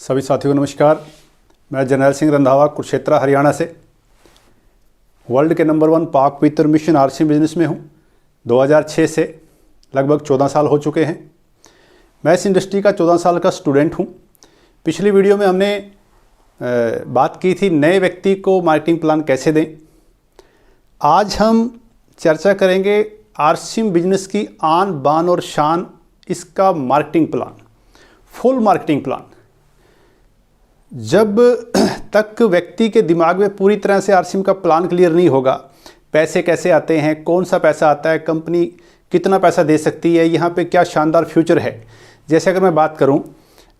सभी साथियों को नमस्कार। मैं जर्नैल सिंह रंधावा कुरुक्षेत्र हरियाणा से वर्ल्ड के नंबर 1 पाक पवित्र मिशन आरसीएम बिजनेस में हूँ। 2006 से लगभग 14 साल हो चुके हैं। मैं इस इंडस्ट्री का 14 साल का स्टूडेंट हूँ। पिछली वीडियो में हमने बात की थी नए व्यक्ति को मार्केटिंग प्लान कैसे दें। आज हम चर्चा करेंगे आरसीएम बिजनेस की आन बान और शान, इसका marketing plan, full marketing plan. जब तक व्यक्ति के दिमाग में पूरी तरह से आरसीएम का प्लान क्लियर नहीं होगा, पैसे कैसे आते हैं, कौन सा पैसा आता है, कंपनी कितना पैसा दे सकती है, यहाँ पे क्या शानदार फ्यूचर है। जैसे अगर मैं बात करूँ,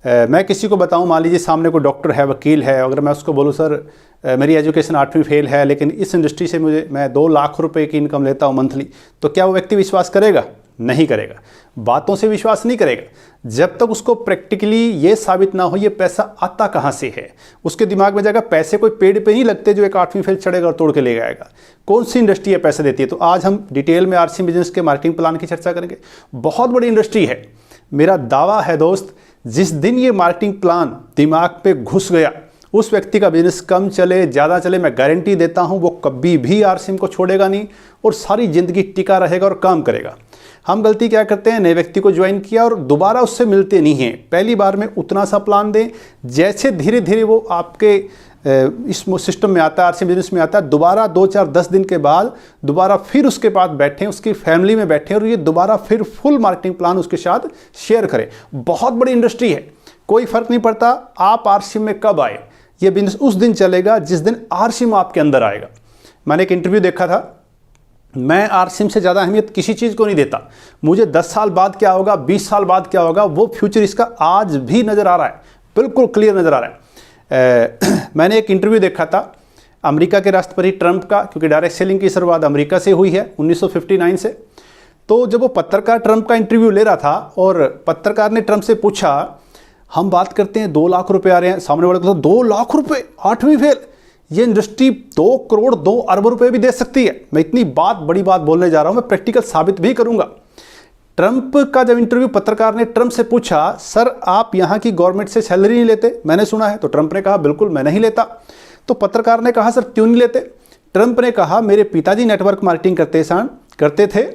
मैं किसी को बताऊँ, मान लीजिए सामने कोई डॉक्टर है, वकील है, अगर मैं उसको बोलूँ सर मेरी एजुकेशन 8वीं फेल है लेकिन इस इंडस्ट्री से मैं 2 लाख रुपए की इनकम लेता हूँ मंथली, तो क्या वो व्यक्ति विश्वास करेगा? नहीं करेगा। बातों से विश्वास नहीं करेगा जब तक उसको प्रैक्टिकली ये साबित ना हो ये पैसा आता कहाँ से है। उसके दिमाग में जाएगा पैसे कोई पेड़ पे नहीं लगते जो एक 8वीं फेल चढ़ेगा और तोड़ के ले जाएगा। कौन सी इंडस्ट्री है पैसे देती है? तो आज हम डिटेल में आरसीएम बिजनेस के मार्केटिंग प्लान की चर्चा करेंगे। बहुत बड़ी इंडस्ट्री है। मेरा दावा है दोस्त, जिस दिन ये मार्केटिंग प्लान दिमाग पे घुस गया उस व्यक्ति का बिजनेस कम चले ज़्यादा चले, मैं गारंटी देता हूँ वो कभी भी आरसीएम को छोड़ेगा नहीं और सारी ज़िंदगी टिका रहेगा और काम करेगा। हम गलती क्या करते हैं, नए व्यक्ति को ज्वाइन किया और दोबारा उससे मिलते नहीं हैं। पहली बार में उतना सा प्लान दें, जैसे धीरे धीरे वो आपके इस सिस्टम में आता है, आरसीएम बिजनेस में आता है, दोबारा 2, 4, 10 दिन के बाद दोबारा फिर उसके पास बैठें, उसकी फैमिली में बैठें और ये दोबारा फिर फुल मार्केटिंग प्लान उसके साथ शेयर करें। बहुत बड़ी इंडस्ट्री है, कोई फर्क नहीं पड़ता आप आरसीएम में कब आए, ये बिजनेस उस दिन चलेगा जिस दिन आरसीएम आपके अंदर आएगा। मैंने एक इंटरव्यू देखा था, मैं आरसीएम से ज़्यादा अहमियत किसी चीज़ को नहीं देता। मुझे 10 साल बाद क्या होगा, 20 साल बाद क्या होगा, वो फ्यूचर इसका आज भी नज़र आ रहा है, बिल्कुल क्लियर नज़र आ रहा है। मैंने एक इंटरव्यू देखा था अमेरिका के राष्ट्रपति ट्रंप का, क्योंकि डायरेक्ट सेलिंग की शुरुआत अमेरिका से हुई है 1959 से। तो जब वो पत्रकार ट्रंप का इंटरव्यू ले रहा था और पत्रकार ने ट्रंप से पूछा, हम बात करते हैं 2 लाख रुपए आ रहे हैं, सामने वाले को 2 लाख रुपए 8वीं फेल, ये इंडस्ट्री 2 करोड़ 2 अरब रुपए भी दे सकती है। मैं इतनी बड़ी बात बोलने जा रहा हूं, मैं प्रैक्टिकल साबित भी करूंगा। ट्रंप का जब इंटरव्यू पत्रकार ने ट्रंप से पूछा, सर आप यहां की गवर्नमेंट से सैलरी नहीं लेते, मैंने सुना है। तो ट्रंप ने कहा बिल्कुल मैं नहीं लेता। तो पत्रकार ने कहा सर क्यों नहीं लेते? ट्रंप ने कहा मेरे पिताजी नेटवर्क मार्केटिंग करते थे,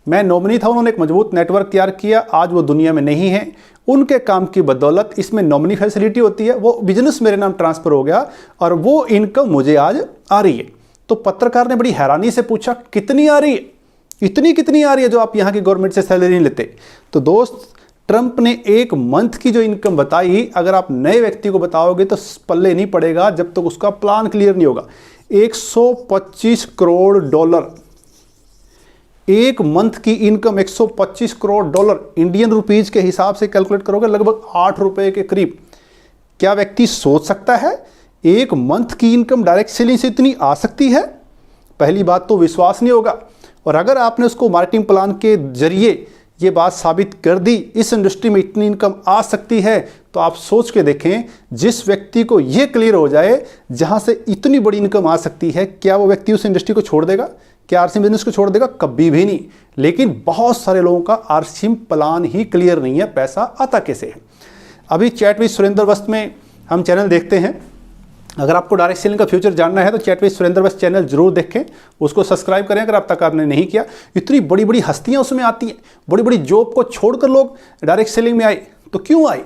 मैं नॉमिनी था, उन्होंने एक मजबूत नेटवर्क तैयार किया, आज वो दुनिया में नहीं है, उनके काम की बदौलत इसमें नॉमिनी फैसिलिटी होती है, वो बिजनेस मेरे नाम ट्रांसफर हो गया और वो इनकम मुझे आज आ रही है। तो पत्रकार ने बड़ी हैरानी से पूछा कितनी आ रही है? कितनी आ रही है जो आप यहाँ की गवर्नमेंट से सैलरी नहीं लेते? तो दोस्त, ट्रंप ने 1 मंथ की जो इनकम बताई, अगर आप नए व्यक्ति को बताओगे तो पल्ले नहीं पड़ेगा जब तक उसका प्लान क्लियर नहीं होगा। 125 करोड़ डॉलर 1 मंथ की income, 125 crore dollar Indian rupees के हिसाब से कैलकुलेट करोगे लगभग 8 रुपए के करीब। क्या व्यक्ति सोच सकता है 1 मंथ की इनकम डायरेक्ट सेलिंग से इतनी आ सकती है? पहली बात तो विश्वास नहीं होगा। और अगर आपने उसको मार्केटिंग प्लान के जरिए ये बात साबित कर दी इस इंडस्ट्री में इतनी इनकम आ सकती है, तो आप सोच के देखें, जिस व्यक्ति को ये क्लियर हो जाए जहां से इतनी बड़ी इनकम आ सकती है, क्या वो व्यक्ति उस इंडस्ट्री को छोड़ देगा? क्या आरसीएम बिजनेस को छोड़ देगा? कभी भी नहीं। लेकिन बहुत सारे लोगों का आरसीएम प्लान ही क्लियर नहीं है, पैसा आता कैसे है। अभी चैट विद सुरेंद्र वस्त में हम चैनल देखते हैं। अगर आपको डायरेक्ट सेलिंग का फ्यूचर जानना है तो चैट विद सुरेंद्र वस्त चैनल जरूर देखें, उसको सब्सक्राइब करें अगर अब तक आपने नहीं किया। इतनी बड़ी बड़ी हस्तियां उसमें आती हैं, बड़ी बड़ी जॉब को छोड़कर लोग डायरेक्ट सेलिंग में आए। तो क्यों आए?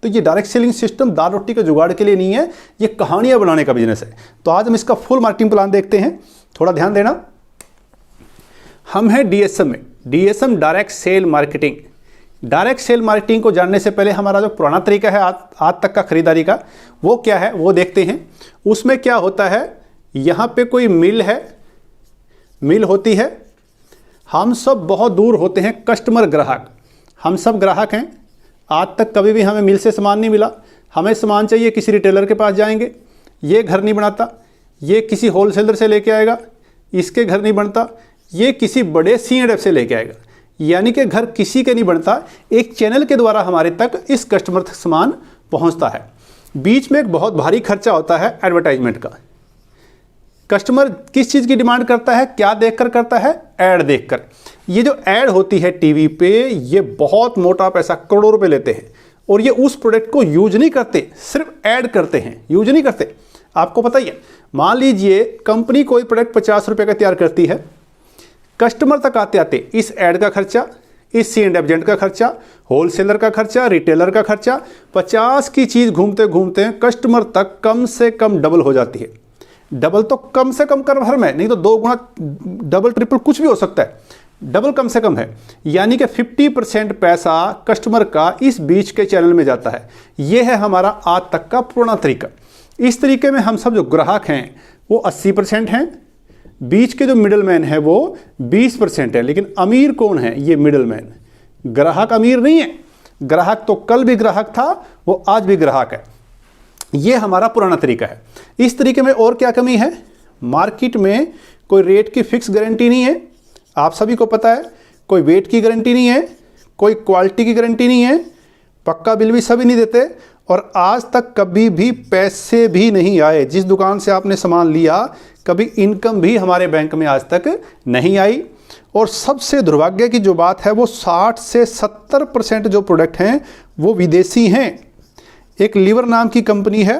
तो ये डायरेक्ट सेलिंग सिस्टम दाल रोटी के जुगाड़ के लिए नहीं है, ये कहानियां बनाने का बिजनेस है। तो आज हम इसका फुल मार्केटिंग प्लान देखते हैं, थोड़ा ध्यान देना। हम हैं डीएसएम में, DSM direct sale marketing. Direct sale marketing को जानने से पहले हमारा जो पुराना तरीका है आज तक का खरीदारी का, वो क्या है वो देखते हैं। उसमें क्या होता है, यहाँ पे कोई मिल है, मिल होती है, हम सब बहुत दूर होते हैं, कस्टमर ग्राहक, हम सब ग्राहक हैं। आज तक कभी भी हमें मिल से सामान नहीं मिला, हमें सामान चाहिए किसी रिटेलर के पास जाएंगे, ये घर नहीं बनाता, ये किसी होलसेलर से लेके आएगा, इसके घर नहीं बनता, ये किसी बड़े C&F से लेके आएगा, यानी कि घर किसी के नहीं बनता, एक चैनल के द्वारा हमारे तक इस कस्टमर तक सामान पहुंचता है। बीच में एक बहुत भारी खर्चा होता है एडवर्टाइजमेंट का। कस्टमर किस चीज़ की डिमांड करता है, क्या देखकर करता है? ऐड देखकर। ये जो ऐड होती है टीवी पे, ये बहुत मोटा पैसा, करोड़ों रुपए लेते हैं। और ये उस प्रोडक्ट को यूज नहीं करते, सिर्फ ऐड करते हैं, यूज नहीं करते। आपको पता ही है, मान लीजिए कंपनी कोई प्रोडक्ट 50 रुपये का तैयार करती है, कस्टमर तक आते आते इस ऐड का खर्चा, इस C&F एजेंट का खर्चा, होलसेलर का खर्चा, रिटेलर का खर्चा, 50 की चीज़ घूमते घूमते कस्टमर तक कम से कम डबल हो जाती है। डबल तो कम से कम कर भर में, नहीं तो 2 गुना, डबल ट्रिपल कुछ भी हो सकता है, डबल कम से कम है। यानी कि 50% पैसा कस्टमर का इस बीच के चैनल में जाता है। यह है हमारा आज तक का पुराना तरीका। इस तरीके में हम सब जो ग्राहक हैं वो 80% हैं, बीच के जो मिडल मैन है वो 20% है। लेकिन अमीर कौन है? ये मिडल मैन। ग्राहक अमीर नहीं है, ग्राहक तो कल भी ग्राहक था, वो आज भी ग्राहक है। ये हमारा पुराना तरीका है। इस तरीके में और क्या कमी है? मार्केट में कोई रेट की फिक्स गारंटी नहीं है, आप सभी को पता है। कोई वेट की गारंटी नहीं है, कोई क्वालिटी की गारंटी नहीं है, पक्का बिल भी सभी नहीं देते, और आज तक कभी भी पैसे भी नहीं आए। जिस दुकान से आपने सामान लिया कभी इनकम भी हमारे बैंक में आज तक नहीं आई। और सबसे दुर्भाग्य की जो बात है वो 60 से 70% जो प्रोडक्ट हैं वो विदेशी हैं। एक लीवर नाम की कंपनी है,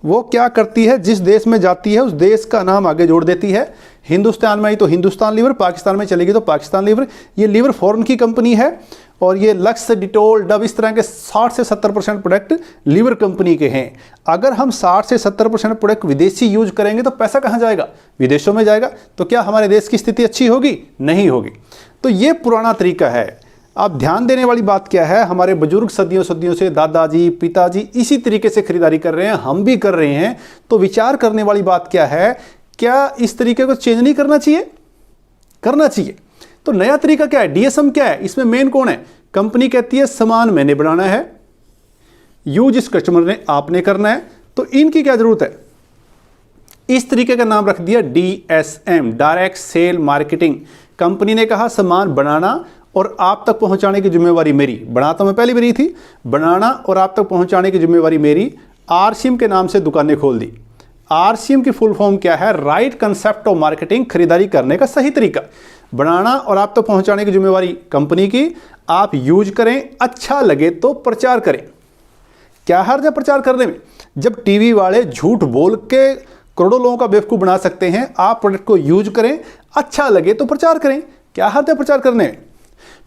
वो क्या करती है, जिस देश में जाती है उस देश का नाम आगे जोड़ देती है। हिंदुस्तान में आई तो हिंदुस्तान लीवर, पाकिस्तान में चलेगी तो पाकिस्तान लीवर। ये लीवर फॉरेन की कंपनी है और ये लक्स, डिटोल, डब, इस तरह के 60 से 70% प्रोडक्ट लीवर कंपनी के हैं। अगर हम 60 से 70% प्रोडक्ट विदेशी यूज करेंगे तो पैसा कहाँ जाएगा? विदेशों में जाएगा। तो क्या हमारे देश की स्थिति अच्छी होगी? नहीं होगी। तो ये पुराना तरीका है। अब ध्यान देने वाली बात क्या है, हमारे बुजुर्ग सदियों सदियों से, दादाजी, पिताजी इसी तरीके से खरीदारी कर रहे हैं, हम भी कर रहे हैं। तो विचार करने वाली बात क्या है, क्या इस तरीके को चेंज नहीं करना चाहिए? करना चाहिए। तो नया तरीका क्या है? DSM क्या है? इसमें मेन कौन है? कंपनी कहती है सामान मैंने बनाना है, यूज इस कस्टमर ने आपने करना है, तो इनकी क्या जरूरत है? इस तरीके का नाम रख दिया DSM, direct sale marketing. Company ने कहा सामान बनाना और आप तक पहुंचाने की जिम्मेवारी मेरी। बना तो मैं पहले भी रही थी, बनाना और आप तक पहुंचाने की जिम्मेवारी मेरी। RCM के नाम से दुकानें खोल दी। RCM की फुल फॉर्म क्या है? राइट कंसेप्ट ऑफ मार्केटिंग, खरीदारी करने का सही तरीका। बनाना और आप तक पहुंचाने की जिम्मेवारी कंपनी की, आप यूज करें, अच्छा लगे तो प्रचार करें। क्या हर्ज है प्रचार करने में? जब टीवी वाले झूठ बोल के करोड़ों लोगों का बेवकूफ़ बना सकते हैं, आप प्रोडक्ट को यूज करें, अच्छा लगे तो प्रचार करें। क्या हर्ज है प्रचार करने में?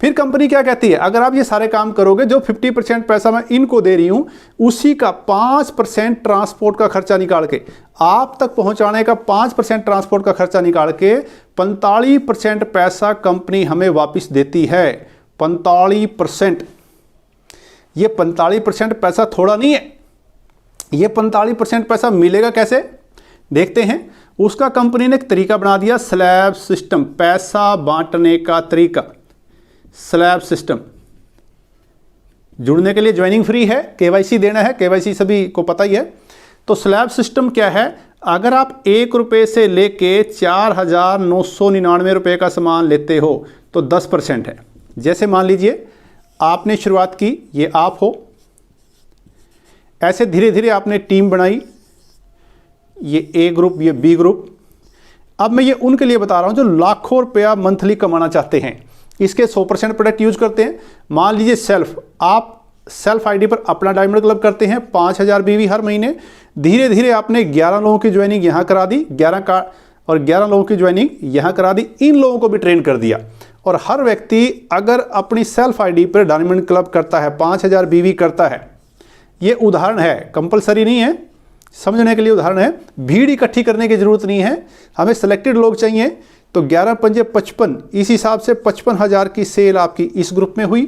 फिर कंपनी क्या कहती है, अगर आप ये सारे काम करोगे, जो 50% पैसा मैं इनको दे रही हूं, उसी का 5% ट्रांसपोर्ट का खर्चा निकाल के, आप तक पहुंचाने का 5% ट्रांसपोर्ट का खर्चा निकाल के 45% पैसा कंपनी हमें वापस देती है। 45%। ये 45% पैसा थोड़ा नहीं है। ये 45% पैसा मिलेगा कैसे? देखते हैं। उसका कंपनी ने एक तरीका बना दिया, स्लैब सिस्टम, पैसा बांटने का तरीका। स्लैब सिस्टम जुड़ने के लिए ज्वाइनिंग फ्री है, KYC देना है, KYC सभी को पता ही है। तो स्लैब सिस्टम क्या है? अगर आप 1 रुपये से लेके 4,999 रुपये का सामान लेते हो तो 10% है। जैसे मान लीजिए आपने शुरुआत की, ये आप हो, ऐसे धीरे धीरे आपने टीम बनाई, ये A ग्रुप, ये B ग्रुप। अब मैं ये उनके लिए बता रहा हूं जो लाखों रुपया मंथली कमाना चाहते हैं। इसके 100% प्रोडक्ट यूज करते हैं। मान लीजिए सेल्फ, आप सेल्फ आईडी पर अपना डायमंड क्लब करते हैं, 5,000 BV हर महीने। धीरे धीरे आपने 11 लोगों की ज्वाइनिंग यहाँ करा दी, 11 लोगों की ज्वाइनिंग यहाँ करा दी, इन लोगों को भी ट्रेन कर दिया। और हर व्यक्ति अगर अपनी सेल्फ आईडी पर डायमंड क्लब करता है, 5,000 BV करता है, ये उदाहरण है, कंपलसरी नहीं है, समझने के लिए उदाहरण है। भीड़ इकट्ठी करने की जरूरत नहीं है, हमें सिलेक्टेड लोग चाहिए। तो 11 पंजे 55, इस हिसाब से 55,000 की सेल आपकी इस ग्रुप में हुई,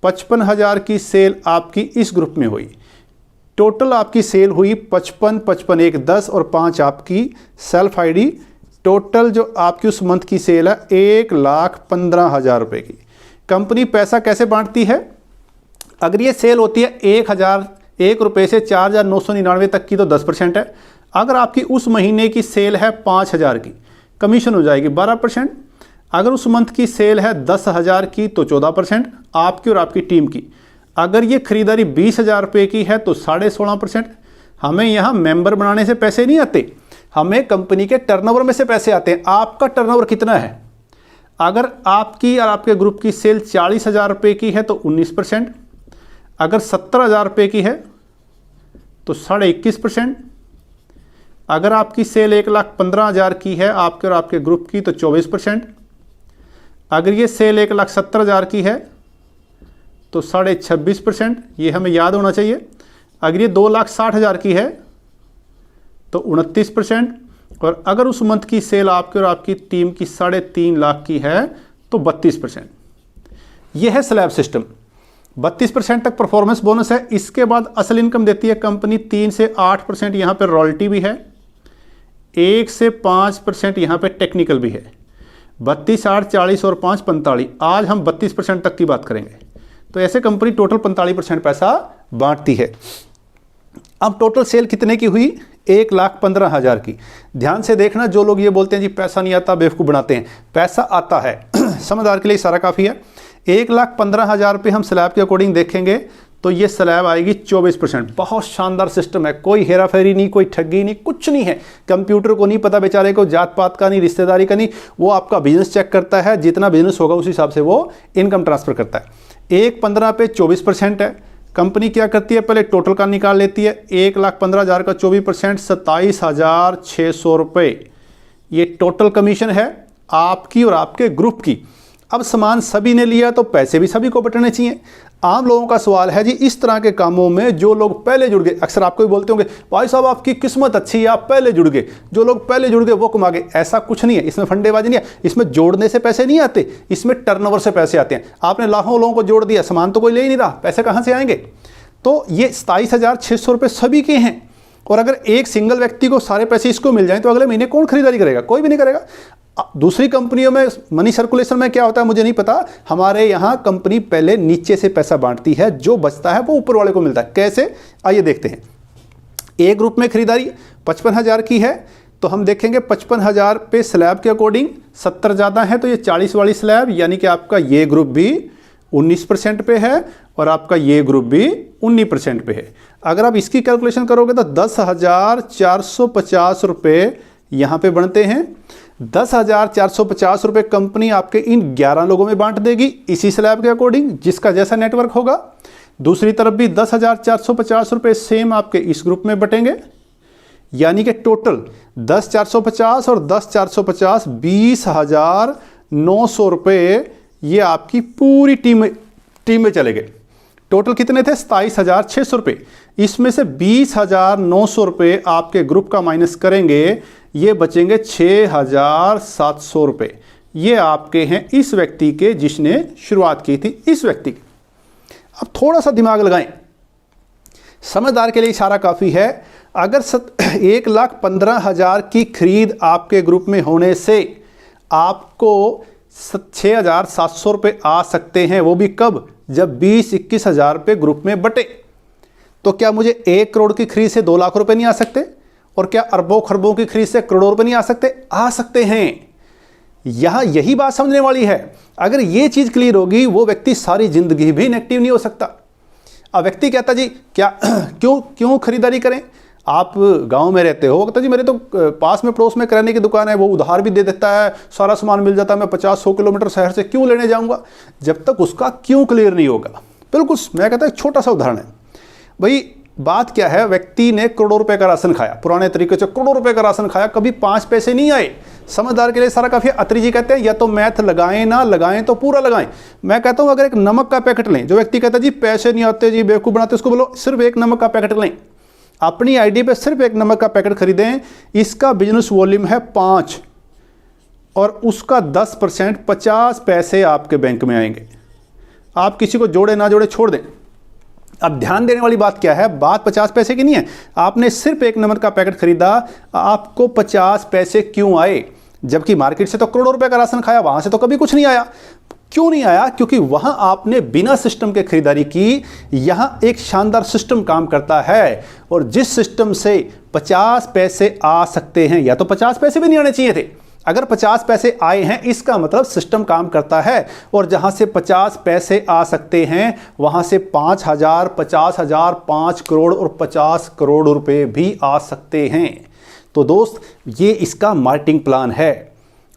55,000 की सेल आपकी इस ग्रुप में हुई। टोटल आपकी सेल हुई 55, 55 1 10 और 5 आपकी सेल्फ आईडी। टोटल जो आपकी उस मंथ की सेल है 1,15,000 रुपये की। कंपनी पैसा कैसे बांटती है? अगर ये सेल होती है 1 रुपये से 4,999 तक की तो 10% है। अगर आपकी उस महीने की सेल है 5,000 की, कमीशन हो जाएगी 12%। अगर उस मंथ की सेल है 10,000 की तो 14% आपकी और आपकी टीम की। अगर ये खरीदारी 20,000 रुपये की है तो 16.5%। हमें यहाँ मेंबर बनाने से पैसे नहीं आते, हमें कंपनी के टर्नओवर में से पैसे आते हैं। आपका टर्नओवर कितना है? अगर आपकी और आपके ग्रुप की सेल 40,000 रुपये की है तो 19%। अगर 70,000 रुपये की है तो 21.5%। अगर आपकी सेल 1,15,000 की है आपके और आपके ग्रुप की तो 24%। अगर ये सेल 1,70,000 की है तो 26.5%, ये हमें याद होना चाहिए। अगर ये 2,60,000 की है तो 29%। और अगर उस मंथ की सेल आपके और आपकी टीम की 3.5 लाख की है तो 32%। यह है स्लैब सिस्टम। 32% तक परफॉर्मेंस बोनस है। इसके बाद असल इनकम देती है कंपनी 3 से 8%, यहाँ पे रॉयल्टी भी है, 1 से 5% यहाँ पे टेक्निकल भी है। 32, 8, 40 और 5, 45। आज हम 32% तक की बात करेंगे। तो ऐसे कंपनी टोटल 45% पैसा बांटती है। अब टोटल सेल कितने की हुई? 1,15,000 की। ध्यान से देखना, जो लोग ये बोलते हैं जी पैसा नहीं आता, बेवकूफ़ बनाते हैं। पैसा आता है, समझदार के लिए सारा काफ़ी है। 1,15,000 रुपये हम स्लैब के अकॉर्डिंग देखेंगे तो ये स्लैब आएगी 24%। बहुत शानदार सिस्टम है, कोई हेरा फेरी नहीं, कोई ठगी नहीं, कुछ नहीं है। कंप्यूटर को नहीं पता बेचारे को, जात पात का नहीं, रिश्तेदारी का नहीं, वो आपका बिजनेस चेक करता है, जितना बिजनेस होगा उस हिसाब से वो इनकम ट्रांसफ़र करता है। 1,15 पे 24% है। कंपनी क्या करती है, पहले टोटल का निकाल लेती है। 1,15,000 का 24% 27,600 रुपये, ये टोटल कमीशन है आपकी और आपके ग्रुप की। अब सामान सभी ने लिया तो पैसे भी सभी को बटने चाहिए। आम लोगों का सवाल है जी, इस तरह के कामों में जो लोग पहले जुड़ गए, अक्सर आपको भी बोलते होंगे भाई साहब आपकी किस्मत अच्छी है, आप पहले जुड़ गए, जो लोग पहले जुड़ गए वो कमा गए। ऐसा कुछ नहीं है, इसमें फंडेबाजी नहीं है, इसमें जोड़ने से पैसे नहीं आते, इसमें टर्नओवर से पैसे आते हैं। आपने लाखों लोगों को जोड़ दिया, सामान तो कोई ले ही नहीं रहा, पैसे कहाँ से आएंगे? तो ये 27,600 रुपये सभी के हैं। और अगर एक सिंगल व्यक्ति को सारे पैसे इसको मिल जाएं तो अगले महीने कौन खरीदारी करेगा? कोई भी नहीं करेगा। दूसरी कंपनियों में मनी सर्कुलेशन में क्या होता है मुझे नहीं पता। हमारे यहाँ कंपनी पहले नीचे से पैसा बांटती है, जो बचता है वो ऊपर वाले को मिलता है। कैसे, आइए देखते हैं। एक ग्रुप में खरीदारी 55,000 की है तो हम देखेंगे 55,000 पे स्लैब के अकॉर्डिंग 70 ज़्यादा है तो ये 40 वाली स्लैब, यानी कि आपका ये ग्रुप भी 19% पे है और आपका ये ग्रुप भी 19% पे है। अगर आप इसकी कैलकुलेशन करोगे तो 10,450 रुपये यहाँ पे बनते हैं। 10,450 रुपये कंपनी आपके इन 11 लोगों में बांट देगी इसी स्लैब के अकॉर्डिंग, जिसका जैसा नेटवर्क होगा। दूसरी तरफ भी 10,450 रुपये सेम आपके इस ग्रुप में बटेंगे, यानी कि टोटल 10,450 और 10,450 20,900 रुपये ये आपकी पूरी टीम में चले गए। टोटल कितने थे? 27,600 रुपये। इसमें से 20,900 रुपये आपके ग्रुप का माइनस करेंगे, ये बचेंगे 6,700 रुपये। ये आपके हैं इस व्यक्ति के जिसने शुरुआत की थी, इस व्यक्ति की। अब थोड़ा सा दिमाग लगाएं, समझदार के लिए इशारा काफ़ी है। अगर 1,15,000 की खरीद आपके ग्रुप में होने से आपको 6,700 रुपये आ सकते हैं, वो भी कब? जब 20-21,000 रुपये ग्रुप में बटे। तो क्या मुझे 1 करोड़ की खरीद से 2 लाख रुपए नहीं आ सकते? और क्या अरबों खरबों की खरीद से करोड़ों रुपए नहीं आ सकते? आ सकते हैं। यहां यही बात समझने वाली है। अगर ये चीज क्लियर होगी, वो व्यक्ति सारी जिंदगी भी नेगेटिव नहीं हो सकता। अब व्यक्ति कहता जी क्या क्यों खरीदारी करें? आप गांव में रहते हो, कहता जी मेरे तो पास में पड़ोस में किराने की दुकान है, वो उधार भी दे देता है, सारा सामान मिल जाता है, मैं 50-100 किलोमीटर शहर से क्यों लेने जाऊंगा? जब तक उसका क्यों क्लियर नहीं होगा। बिल्कुल, मैं कहता एक छोटा सा उदाहरण है भाई। बात क्या है, व्यक्ति ने करोड़ों रुपए का राशन खाया, पुराने तरीके से करोड़ों रुपए का राशन खाया, कभी 5 पैसे नहीं आए। समझदार के लिए सारा काफी। अत्री जी कहते हैं या तो मैथ लगाएं ना लगाएं तो पूरा लगाएं। मैं कहता हूं अगर एक नमक का पैकेट लें, जो व्यक्ति कहता है जी पैसे नहीं आते जी बेवकूफ बनाते, उसको बोलो सिर्फ एक नमक का पैकेट लें, अपनी आईडी पे सिर्फ एक नमक का पैकेट खरीदें। इसका बिजनेस वॉल्यूम है 5 और उसका 10% 50 पैसे आपके बैंक में आएंगे। आप किसी को जोड़े ना जोड़े छोड़ दें। अब ध्यान देने वाली बात क्या है, बात 50 पैसे की नहीं है। आपने सिर्फ एक नमक का पैकेट खरीदा, आपको 50 पैसे क्यों आए? जबकि मार्केट से तो करोड़ों रुपए का राशन खाया, वहां से तो कभी कुछ नहीं आया। क्यों नहीं आया? क्योंकि वहां आपने बिना सिस्टम के खरीदारी की। यहां एक शानदार सिस्टम काम करता है और जिस सिस्टम से 50 पैसे आ सकते हैं, या तो 50 पैसे भी नहीं आने चाहिए थे। अगर 50 पैसे आए हैं इसका मतलब सिस्टम काम करता है। और जहां से 50 पैसे आ सकते हैं वहां से 5,000, 50,000, 5 करोड़ और 50 करोड़ रुपए भी आ सकते हैं। तो दोस्त, ये इसका मार्केटिंग प्लान है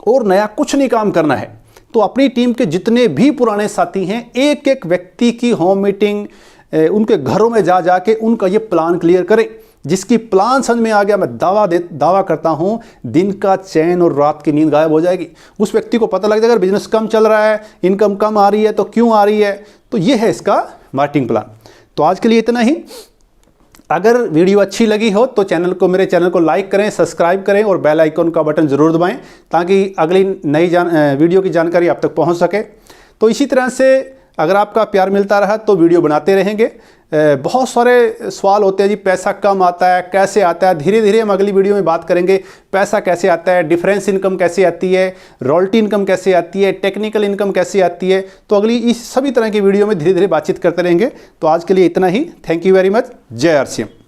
और नया कुछ नहीं काम करना है। तो अपनी टीम के जितने भी पुराने साथी हैं, एक एक व्यक्ति की होम मीटिंग उनके घरों में जा जाके उनका ये प्लान क्लियर करें। जिसकी प्लान समझ में आ गया, मैं दावा करता हूं दिन का चैन और रात की नींद गायब हो जाएगी। उस व्यक्ति को पता लग जाएगा अगर बिजनेस कम चल रहा है, इनकम कम आ रही है तो क्यों आ रही है। तो ये है इसका मार्केटिंग प्लान। तो आज के लिए इतना ही। अगर वीडियो अच्छी लगी हो तो मेरे चैनल को लाइक करें, सब्सक्राइब करें और बेल आइकन का बटन ज़रूर दबाएं ताकि अगली नई वीडियो की जानकारी आप तक पहुंच सके। तो इसी तरह से अगर आपका प्यार मिलता रहा तो वीडियो बनाते रहेंगे। बहुत सारे सवाल होते हैं जी, पैसा कम आता है, कैसे आता है। धीरे धीरे हम अगली वीडियो में बात करेंगे पैसा कैसे आता है, डिफरेंस इनकम कैसे आती है, रॉयल्टी इनकम कैसे आती है, टेक्निकल इनकम कैसे आती है। तो अगली इस सभी तरह की वीडियो में धीरे धीरे बातचीत करते रहेंगे। तो आज के लिए इतना ही। Thank you very much. जय RCM।